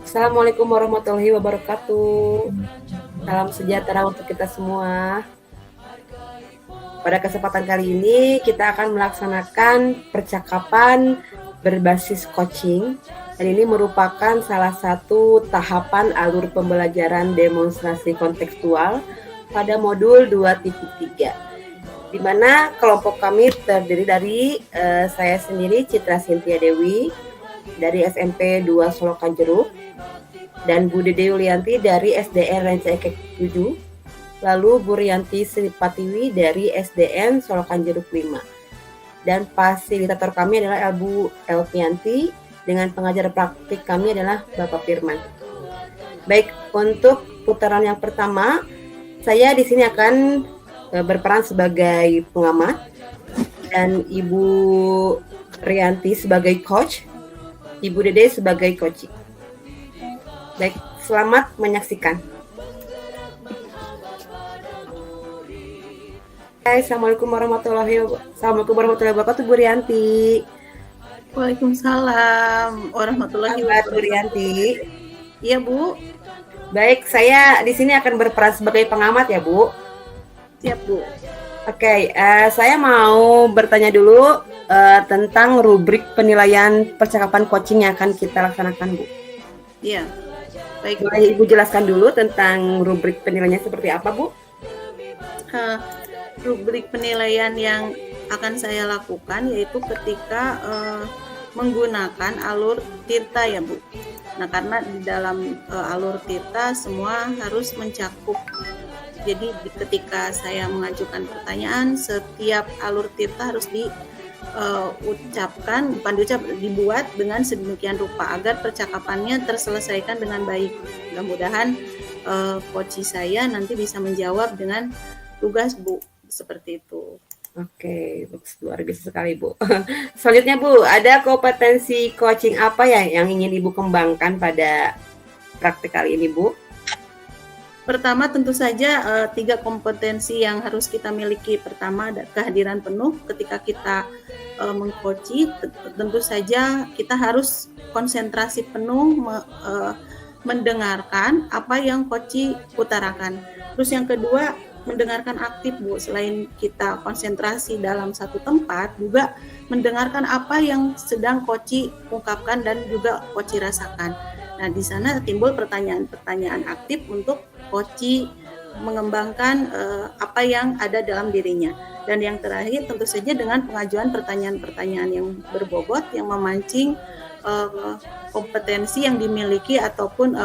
Assalamualaikum warahmatullahi wabarakatuh. Salam sejahtera untuk kita semua. Pada kesempatan kali ini kita akan melaksanakan percakapan berbasis coaching. Dan ini merupakan salah satu tahapan alur pembelajaran demonstrasi kontekstual pada modul 2.3. Di mana kelompok kami terdiri dari saya sendiri Citra Sintia Dewi dari SMP 2 Solokan Jeruk dan Bu Dede Yulianti dari SDN Rancaikek 7. Lalu Bu Rianti Sripatiwi dari SDN Solokan Jeruk 5. Dan fasilitator kami adalah Bu Elvianti dengan pengajar praktik kami adalah Bapak Firman. Baik, untuk putaran yang pertama, saya di sini akan berperan sebagai pengamat dan Ibu Rianti sebagai coach, Ibu Dede sebagai coaching. Baik, selamat menyaksikan. Assalamualaikum warahmatullahi wabarakatuh, Bu Rianti. Waalaikumsalam warahmatullahi wabarakatuh. Bu Rianti. Iya, Bu. Baik, saya di sini akan berperan sebagai pengamat ya, Bu. Siap, Bu. Oke, saya mau bertanya dulu tentang rubrik penilaian percakapan coaching yang akan kita laksanakan, Bu. Iya. Baik. Boleh Ibu jelaskan dulu tentang rubrik penilaiannya seperti apa, Bu? Rubrik penilaian yang akan saya lakukan yaitu ketika menggunakan alur tirta ya, Bu. Nah, karena di dalam alur tirta semua harus mencakup. Jadi ketika saya mengajukan pertanyaan, setiap alur tirta harus dibuat dengan sedemikian rupa agar percakapannya terselesaikan dengan baik. Mudah-mudahan coach saya nanti bisa menjawab dengan tugas, Bu. Seperti itu. Oke, luar biasa sekali, Bu. Selanjutnya, Bu, ada kompetensi coaching apa ya yang ingin Ibu kembangkan pada praktik kali ini, Bu? Pertama, tentu saja 3 kompetensi yang harus kita miliki. Pertama, kehadiran penuh ketika kita mengcoaching. Tentu saja kita harus konsentrasi penuh mendengarkan apa yang coach utarakan. Terus yang kedua, mendengarkan aktif, Bu. Selain kita konsentrasi dalam satu tempat, juga mendengarkan apa yang sedang coach ungkapkan dan juga coach rasakan. Nah, di sana timbul pertanyaan-pertanyaan aktif untuk coach mengembangkan apa yang ada dalam dirinya. Dan yang terakhir tentu saja dengan pengajuan pertanyaan-pertanyaan yang berbobot yang memancing kompetensi yang dimiliki ataupun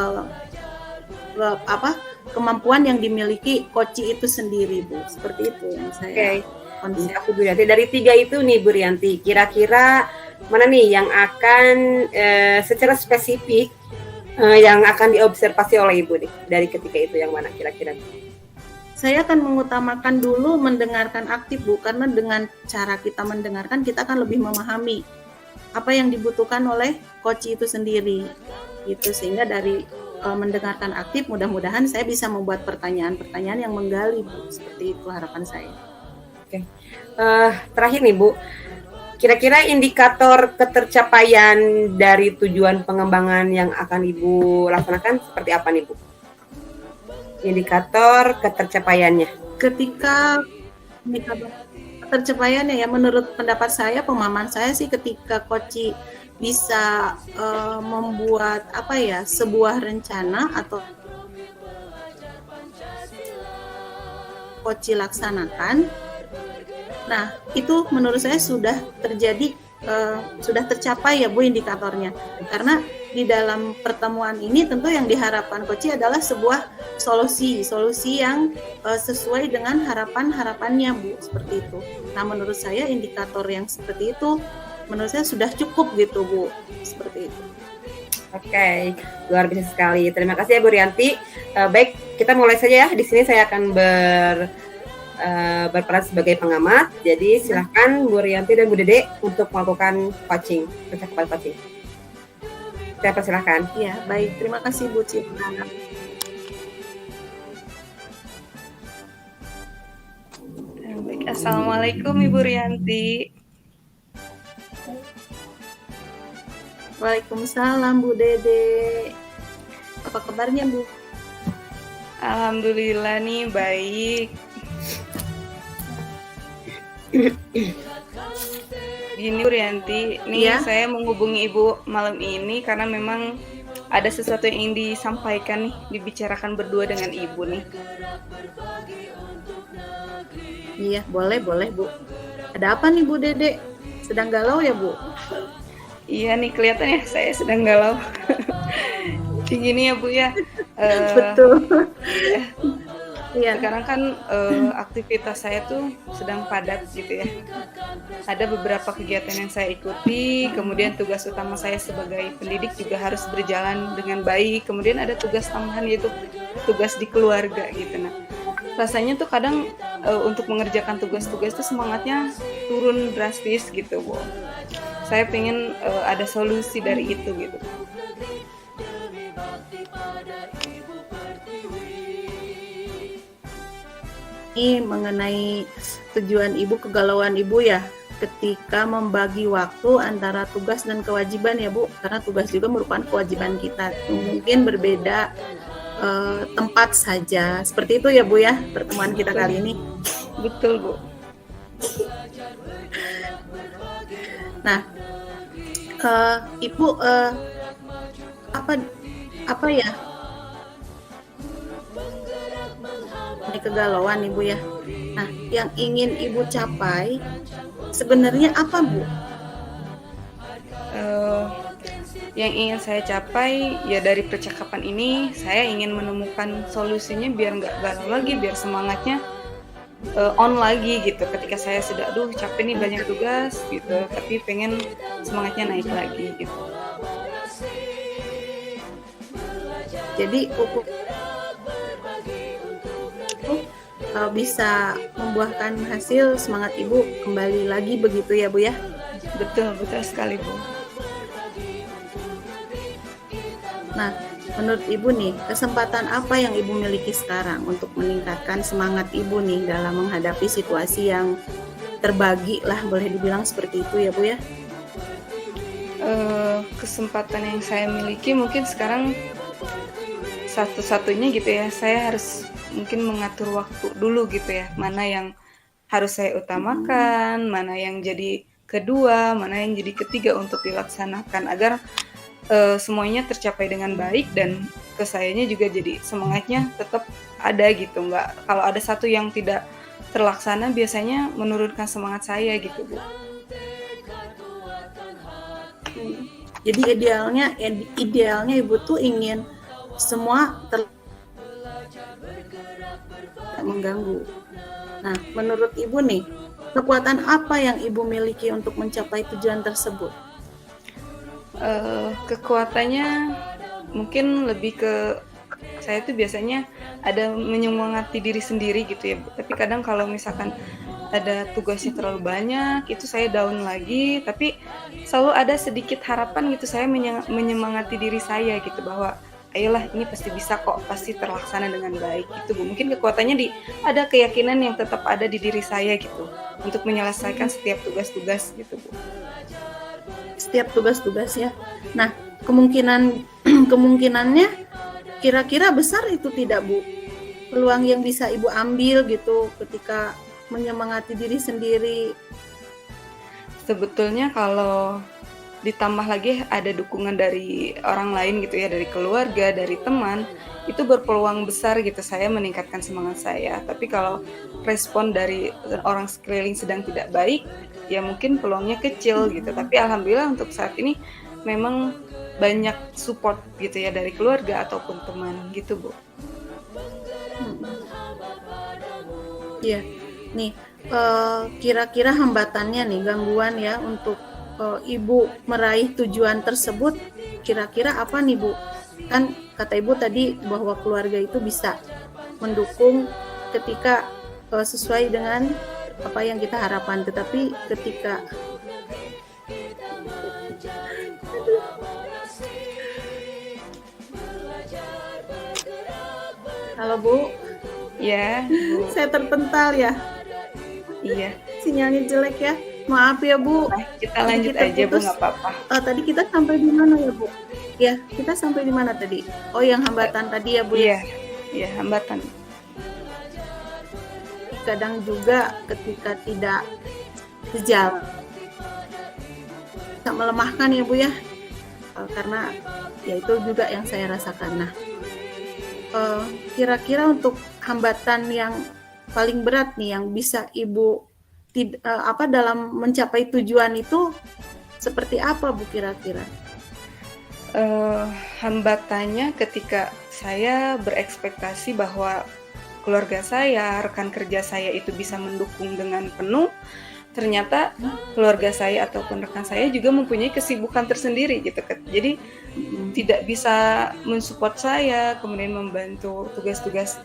kemampuan yang dimiliki coach itu sendiri, Bu. Seperti itu yang saya konsep. Bu Rianti, dari 3 itu nih, Bu Rianti, kira-kira mana nih yang akan secara spesifik yang akan diobservasi oleh Ibu nih? Dari ketiga itu yang mana kira-kira? Saya akan mengutamakan dulu mendengarkan aktif, Bu, karena dengan cara kita mendengarkan kita akan lebih memahami apa yang dibutuhkan oleh coach itu sendiri. Gitu, sehingga dari mendengarkan aktif, mudah-mudahan saya bisa membuat pertanyaan-pertanyaan yang menggali, Bu. Seperti itu harapan saya. Oke. Terakhir nih, Bu, kira-kira indikator ketercapaian dari tujuan pengembangan yang akan Ibu laksanakan seperti apa nih, Bu? Indikator ketercapaiannya. Ketika ketercapaiannya ya, menurut pendapat saya, pemahaman saya sih, ketika coach bisa membuat sebuah rencana atau coach laksanakan. Nah, itu menurut saya sudah tercapai ya, Bu, indikatornya. Karena di dalam pertemuan ini tentu yang diharapkan coach adalah sebuah solusi yang sesuai dengan harapannya, Bu, seperti itu. Nah, menurut saya indikator yang seperti itu menurut saya sudah cukup gitu, Bu, seperti itu. Oke, luar biasa sekali. Terima kasih ya, Bu Rianti. Baik, kita mulai saja ya. Di sini saya akan berperan sebagai pengamat. Jadi silahkan Bu Rianti dan Bu Dede untuk melakukan percakapan coaching. Saya persilahkan. Ya, baik. Terima kasih, Bu Citra. Baik, Assalamualaikum Ibu Rianti. Waalaikumsalam, Bu Dede. Apa kabarnya Bu? Alhamdulillah nih baik. Gini Bu Rianti, nih Iya. saya menghubungi Ibu malam ini karena memang ada sesuatu yang ingin disampaikan nih, dibicarakan berdua dengan Ibu nih. Iya, boleh Bu. Ada apa nih Bu Dede? Sedang galau ya Bu? Iya nih kelihatan ya saya sedang galau. Gini ya Bu ya. Betul. Iya. Iya. Sekarang kan aktivitas saya tuh sedang padat gitu ya. Ada beberapa kegiatan yang saya ikuti, kemudian tugas utama saya sebagai pendidik juga harus berjalan dengan baik. Kemudian ada tugas tambahan yaitu tugas di keluarga gitu. Nah, rasanya tuh kadang untuk mengerjakan tugas-tugas itu semangatnya turun drastis gitu, Bu. Saya pengen ada solusi dari itu gitu. Ini mengenai tujuan Ibu, kegalauan Ibu ya ketika membagi waktu antara tugas dan kewajiban ya Bu, karena tugas juga merupakan kewajiban kita. Mungkin berbeda tempat saja. Seperti itu ya Bu ya pertemuan kita kali ini. Betul Bu. Nah, Ibu apa ya? Ini kegalauan Ibu ya. Nah, yang ingin Ibu capai sebenarnya apa Bu? Yang ingin saya capai ya dari percakapan ini saya ingin menemukan solusinya biar nggak galau lagi, biar semangatnya on lagi gitu. Ketika saya sudah capek nih banyak tugas gitu, tapi pengen semangatnya naik lagi gitu. Jadi bisa membuahkan hasil semangat Ibu kembali lagi begitu ya Bu ya? Betul sekali Bu. Nah, menurut Ibu nih, kesempatan apa yang Ibu miliki sekarang untuk meningkatkan semangat Ibu nih dalam menghadapi situasi yang terbagi lah, boleh dibilang seperti itu ya Bu ya? Kesempatan yang saya miliki mungkin sekarang satu-satunya gitu ya, saya harus mungkin mengatur waktu dulu gitu ya, mana yang harus saya utamakan, mana yang jadi kedua, mana yang jadi ketiga untuk dilaksanakan agar semuanya tercapai dengan baik dan kesayanya juga jadi semangatnya tetap ada gitu. Nggak, kalau ada satu yang tidak terlaksana biasanya menurunkan semangat saya gitu Bu. Jadi idealnya Ibu tuh ingin semua mengganggu. Nah, menurut Ibu nih, kekuatan apa yang Ibu miliki untuk mencapai tujuan tersebut? Kekuatannya mungkin lebih ke saya tuh biasanya ada menyemangati diri sendiri gitu ya. Tapi kadang kalau misalkan ada tugasnya terlalu banyak, itu saya down lagi. Tapi selalu ada sedikit harapan gitu, saya menyemangati diri saya gitu bahwa ayolah ini pasti bisa kok, pasti terlaksana dengan baik gitu Bu. Mungkin kekuatannya ada keyakinan yang tetap ada di diri saya gitu untuk menyelesaikan setiap tugas-tugas gitu Bu. Setiap tugas-tugas ya. Nah, kemungkinannya kira-kira besar itu tidak Bu? Peluang yang bisa Ibu ambil gitu ketika menyemangati diri sendiri. Sebetulnya kalau ditambah lagi ada dukungan dari orang lain gitu ya, dari keluarga, dari teman, itu berpeluang besar gitu saya meningkatkan semangat saya. Tapi kalau respon dari orang sekeliling sedang tidak baik, ya mungkin peluangnya kecil gitu. Tapi alhamdulillah untuk saat ini memang banyak support gitu ya dari keluarga ataupun teman gitu Bu. Iya, nih kira-kira hambatannya nih, gangguan ya untuk Ibu meraih tujuan tersebut, kira-kira apa nih Bu? Kan kata Ibu tadi bahwa keluarga itu bisa mendukung ketika sesuai dengan apa yang kita harapkan, tetapi ketika halo Bu, Ya Bu. saya terpental ya, Iya. sinyalnya jelek ya, maaf ya Bu. Nah, kita lanjut aja Bu, nggak apa-apa. Tadi kita sampai di mana ya Bu? Ya, kita sampai di mana tadi? Oh, yang hambatan tadi ya Bu ya. Iya, iya hambatan. Kadang juga ketika tidak sejalan, bisa melemahkan ya Bu ya. Karena ya itu juga yang saya rasakan. Nah, kira-kira untuk hambatan yang paling berat nih yang bisa Ibu dalam mencapai tujuan itu seperti apa Bu kira-kira? Hambatannya ketika saya berekspektasi bahwa keluarga saya, rekan kerja saya itu bisa mendukung dengan penuh, ternyata keluarga saya ataupun rekan saya juga mempunyai kesibukan tersendiri gitu kan. Jadi tidak bisa mensupport saya, kemudian membantu tugas-tugas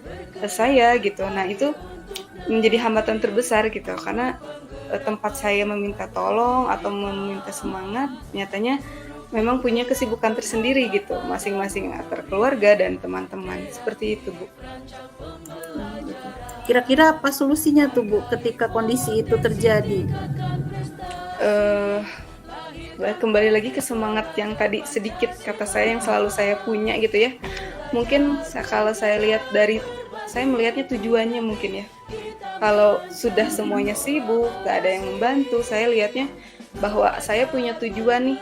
saya gitu. Nah, itu menjadi hambatan terbesar gitu karena tempat saya meminta tolong atau meminta semangat, nyatanya memang punya kesibukan tersendiri gitu, masing-masing antar keluarga dan teman-teman. Seperti itu, Bu. Kira-kira apa solusinya tuh Bu ketika kondisi itu terjadi? Kembali lagi ke semangat yang tadi sedikit kata saya yang selalu saya punya gitu ya. Mungkin kalau saya lihat saya melihatnya tujuannya mungkin ya. Kalau sudah semuanya sibuk, gak ada yang membantu, saya lihatnya bahwa saya punya tujuan nih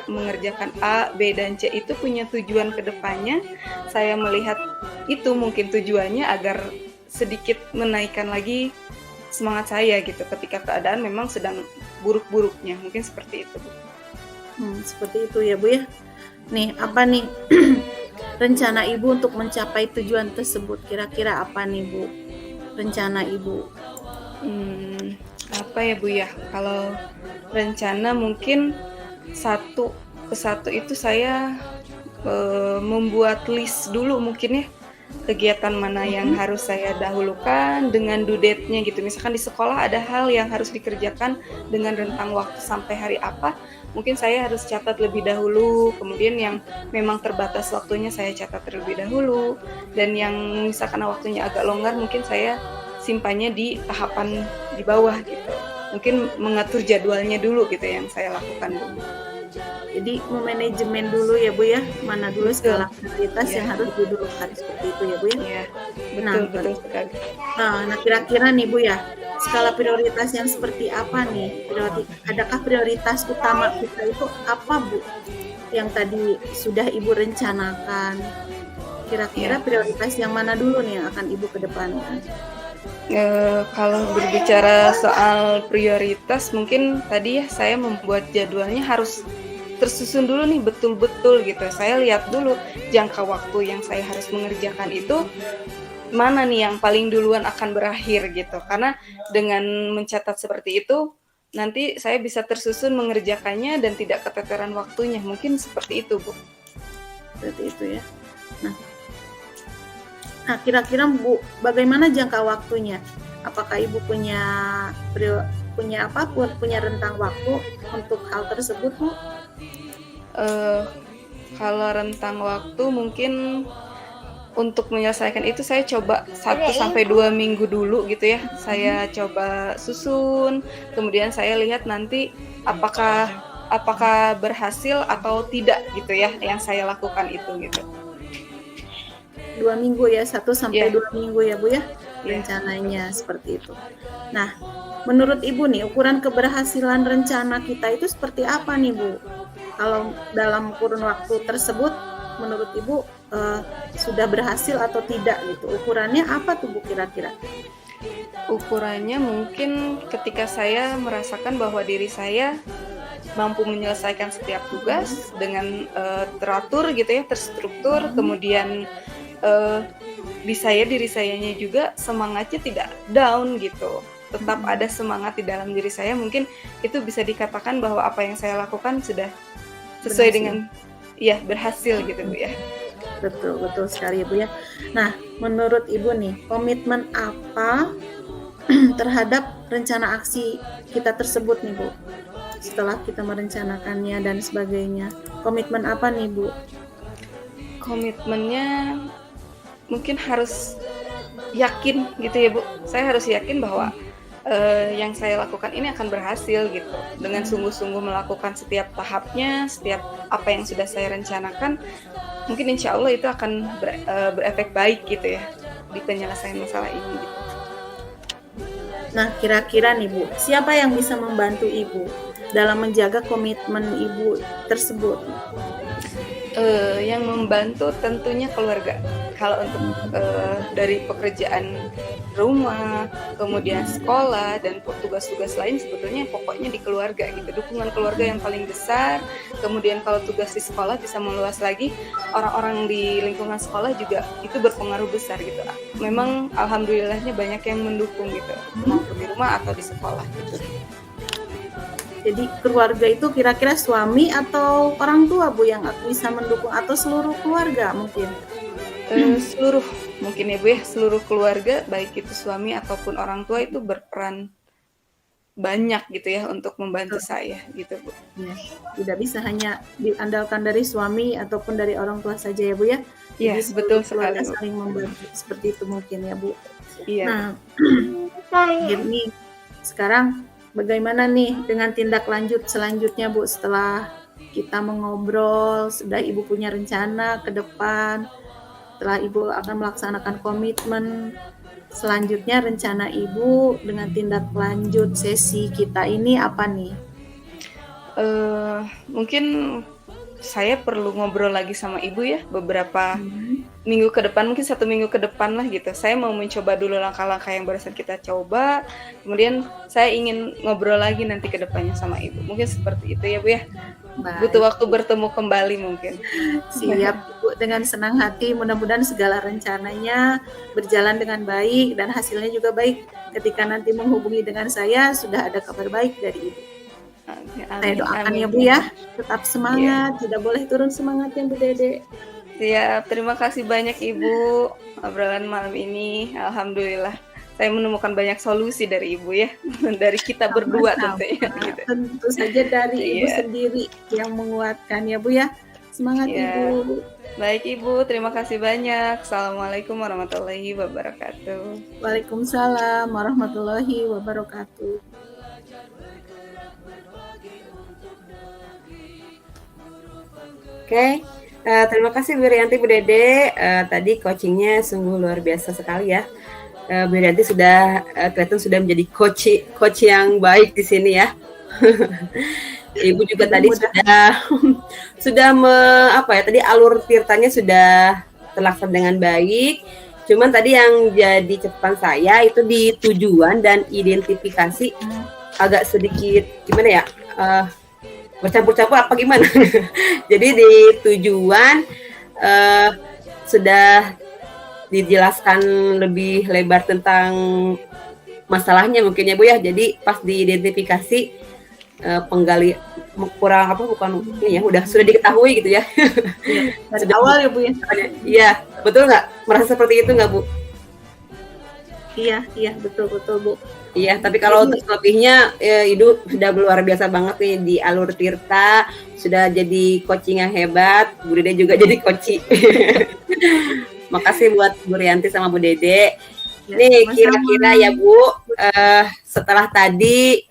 mengerjakan A, B, dan C itu punya tujuan ke depannya. Saya melihat itu mungkin tujuannya agar sedikit menaikkan lagi semangat saya gitu ketika keadaan memang sedang buruk-buruknya. Mungkin seperti itu, Bu. Seperti itu ya Bu ya. Nih, apa nih rencana Ibu untuk mencapai tujuan tersebut? Kira-kira apa nih Bu rencana Ibu? Apa ya Bu ya? Kalau rencana mungkin satu ke itu saya membuat list dulu mungkin ya, kegiatan mana yang harus saya dahulukan dengan due date-nya gitu. Misalkan di sekolah ada hal yang harus dikerjakan dengan rentang waktu sampai hari apa, mungkin saya harus catat lebih dahulu. Kemudian yang memang terbatas waktunya saya catat terlebih dahulu, dan yang misalkan waktunya agak longgar mungkin saya simpannya di tahapan di bawah gitu. Mungkin mengatur jadwalnya dulu gitu yang saya lakukan, Bu. Jadi memanajemen dulu ya Bu ya, mana dulu skala prioritas yang harus didulukan, seperti itu ya Bu ya. Iya, betul sekali. Nah, kira-kira nih Bu ya, skala prioritas yang seperti apa nih? Adakah prioritas utama kita itu apa Bu? Yang tadi sudah Ibu rencanakan. Kira-kira prioritas yang mana dulu nih yang akan Ibu kedepankan? Kalau berbicara soal prioritas, mungkin tadi ya saya membuat jadwalnya harus tersusun dulu nih betul-betul gitu. Saya lihat dulu jangka waktu yang saya harus mengerjakan itu mana nih yang paling duluan akan berakhir gitu. Karena dengan mencatat seperti itu, nanti saya bisa tersusun mengerjakannya dan tidak keteteran waktunya. Mungkin seperti itu, Bu. Seperti itu ya. Nah, kira-kira Bu, bagaimana jangka waktunya? Apakah Ibu punya rentang waktu untuk hal tersebut, Bu? Kalau rentang waktu mungkin untuk menyelesaikan itu saya coba 1-2 minggu dulu gitu ya. Saya coba susun, kemudian saya lihat nanti apakah berhasil atau tidak gitu ya yang saya lakukan itu gitu. 2 minggu ya, 1-2 minggu ya Bu ya, rencananya seperti itu. Nah, menurut Ibu nih, ukuran keberhasilan rencana kita itu seperti apa nih Bu? Kalau dalam kurun waktu tersebut, menurut Ibu sudah berhasil atau tidak gitu? Ukurannya apa tuh Bu kira-kira? Ukurannya mungkin ketika saya merasakan bahwa diri saya mampu menyelesaikan setiap tugas dengan teratur gitu ya, terstruktur, kemudian diri sayanya juga semangatnya tidak down gitu, tetap ada semangat di dalam diri saya. Mungkin itu bisa dikatakan bahwa apa yang saya lakukan sudah sesuai dengan berhasil gitu Bu ya. Betul sekali Bu ya. Nah, menurut Ibu nih, komitmen apa terhadap rencana aksi kita tersebut nih Bu? Setelah kita merencanakannya dan sebagainya, komitmen apa nih Bu? Komitmennya mungkin harus yakin gitu ya Bu. Saya harus yakin bahwa yang saya lakukan ini akan berhasil gitu. Dengan sungguh-sungguh melakukan setiap tahapnya, setiap apa yang sudah saya rencanakan, mungkin insya Allah itu akan berefek baik gitu ya di penyelesaian masalah ini. Gitu. Nah, kira-kira nih Bu, siapa yang bisa membantu Ibu dalam menjaga komitmen Ibu tersebut? Yang membantu tentunya keluarga. Kalau untuk dari pekerjaan rumah, kemudian sekolah dan tugas-tugas lain sebetulnya pokoknya di keluarga gitu. Dukungan keluarga yang paling besar. Kemudian kalau tugas di sekolah bisa meluas lagi, orang-orang di lingkungan sekolah juga itu berpengaruh besar gitu. Memang alhamdulillahnya banyak yang mendukung gitu, maupun di rumah atau di sekolah gitu. Jadi keluarga itu kira-kira suami atau orang tua Bu yang bisa mendukung atau seluruh keluarga mungkin? Seluruh mungkin ya Bu ya, seluruh keluarga baik itu suami ataupun orang tua itu berperan banyak gitu ya untuk membantu saya gitu Bu. Ya, tidak bisa hanya diandalkan dari suami ataupun dari orang tua saja ya Bu ya. Iya, betul sekali Bu. Saling membantu seperti itu mungkin ya Bu. Iya. Nah, jadi sekarang bagaimana nih dengan tindak lanjut selanjutnya Bu setelah kita mengobrol, sudah Ibu punya rencana ke depan, setelah Ibu akan melaksanakan komitmen, selanjutnya rencana Ibu dengan tindak lanjut sesi kita ini apa nih? Mungkin saya perlu ngobrol lagi sama Ibu ya beberapa minggu ke depan, mungkin 1 minggu ke depan lah gitu. Saya mau mencoba dulu langkah-langkah yang barusan kita coba, kemudian saya ingin ngobrol lagi nanti ke depannya sama Ibu. Mungkin seperti itu ya Bu ya. Baik. Butuh waktu bertemu kembali mungkin. Siap Bu, dengan senang hati, mudah-mudahan segala rencananya berjalan dengan baik dan hasilnya juga baik. Ketika nanti menghubungi dengan saya sudah ada kabar baik dari Ibu. Amin, Saya doakan amin. ya Bu ya, tetap semangat, tidak boleh turun semangatnya Bu Dede. Siap, terima kasih banyak Ibu obrolan malam ini. Alhamdulillah saya menemukan banyak solusi dari Ibu ya, dari kita berdua tentunya. Gitu. Tentu saja dari Ibu Iya. sendiri yang menguatkan ya Bu ya. Semangat Iya. Ibu. Baik Ibu, terima kasih banyak. Assalamualaikum warahmatullahi wabarakatuh. Waalaikumsalam warahmatullahi wabarakatuh. Oke, terima kasih Bu Rianti, Bu Dede. Tadi coachingnya sungguh luar biasa sekali ya. Bu Rianti sudah kelihatan sudah menjadi coach yang baik di sini ya. Ibu juga tadi sudah tadi alur tirtanya sudah terlaksana dengan baik. Cuman tadi yang jadi catatan saya itu di tujuan dan identifikasi agak sedikit gimana ya? Bercampur-campur apa gimana? Jadi di tujuan sudah dijelaskan lebih lebar tentang masalahnya mungkin ya Bu ya. Jadi pas diidentifikasi penggali kurang ini ya sudah diketahui gitu ya. Dari awal ya Bu ya. Iya, betul nggak? Merasa seperti itu nggak Bu? Iya, betul Bu. Iya, tapi kalau untuk selebihnya Idu sudah luar biasa banget nih di alur tirta, sudah jadi coaching yang hebat, Bu Dede juga jadi coaching. Makasih buat Bu Rianti sama Bu Dede. Ya, nih sama-sama. kira-kira ya Bu, setelah tadi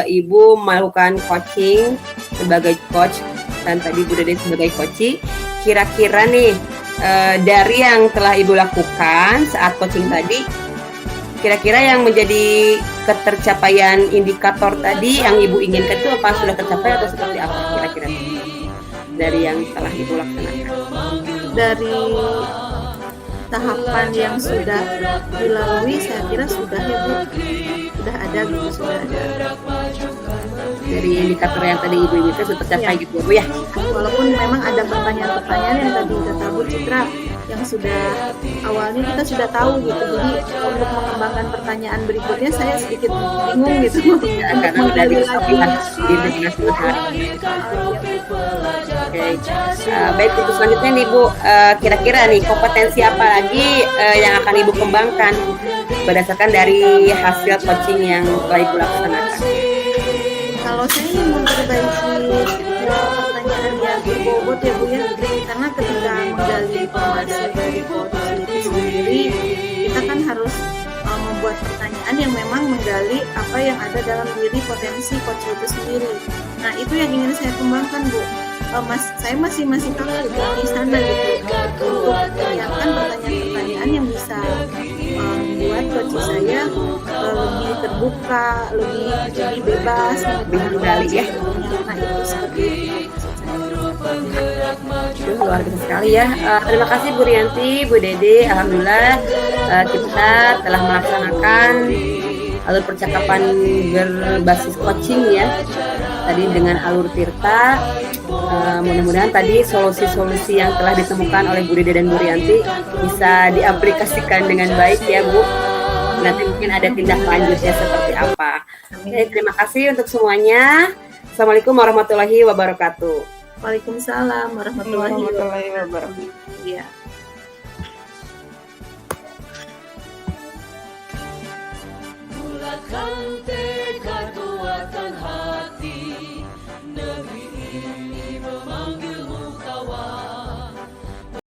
Ibu melakukan coaching sebagai coach dan tadi Bu Dede sebagai coaching, kira-kira nih dari yang telah Ibu lakukan saat coaching tadi, kira-kira yang menjadi ketercapaian indikator tadi yang Ibu inginkan itu apa sudah tercapai atau seperti apa kira-kira dari yang telah Ibu laksanakan? Dari tahapan yang sudah dilalui saya kira sudah ya Bu. Sudah ada. Dari indikator yang tadi Ibu inginkan sudah tercapai Ya. gitu ya Bu ya? Walaupun memang ada pertanyaan-pertanyaan yang tadi kata Bu Citra yang sudah awalnya kita sudah tahu gitu. Jadi untuk mengembangkan pertanyaan berikutnya saya sedikit bingung gitu. Karena udah disampaikan identifikasi hari. Oke. Baik, untuk selanjutnya nih Bu, kira-kira nih kompetensi apa lagi yang akan Ibu kembangkan berdasarkan dari hasil coaching yang telah Ibu laksanakan? Kalau saya ingin memperbaiki pertanyaan yang berbobot ya Bu ya, karena ketika menggali informasi dari coach itu sendiri, kita kan harus membuat pertanyaan yang memang menggali apa yang ada dalam diri potensi coach itu sendiri. Nah, itu yang ingin saya kembangkan, Bu. Saya masih kaku di sana gitu untuk menyiapkan pertanyaan-pertanyaan yang bisa membuat coach saya lebih terbuka, lebih bebas, Lebih berdali ya. Nah, itu seperti itu maksud saya. Itu luar biasa sekali ya. Terima kasih Bu Rianti, Bu Dede. Alhamdulillah kita telah melaksanakan alur percakapan berbasis coaching ya. Tadi dengan alur Tirta. Mudah-mudahan tadi solusi-solusi yang telah ditemukan oleh Bu Dede dan Bu Rianti bisa diaplikasikan dengan baik ya Bu. Nanti mungkin ada tindak lanjutnya seperti apa. Oke, terima kasih untuk semuanya. Assalamualaikum warahmatullahi wabarakatuh. Waalaikumsalam warahmatullahi wabarakatuh. Iya. Cante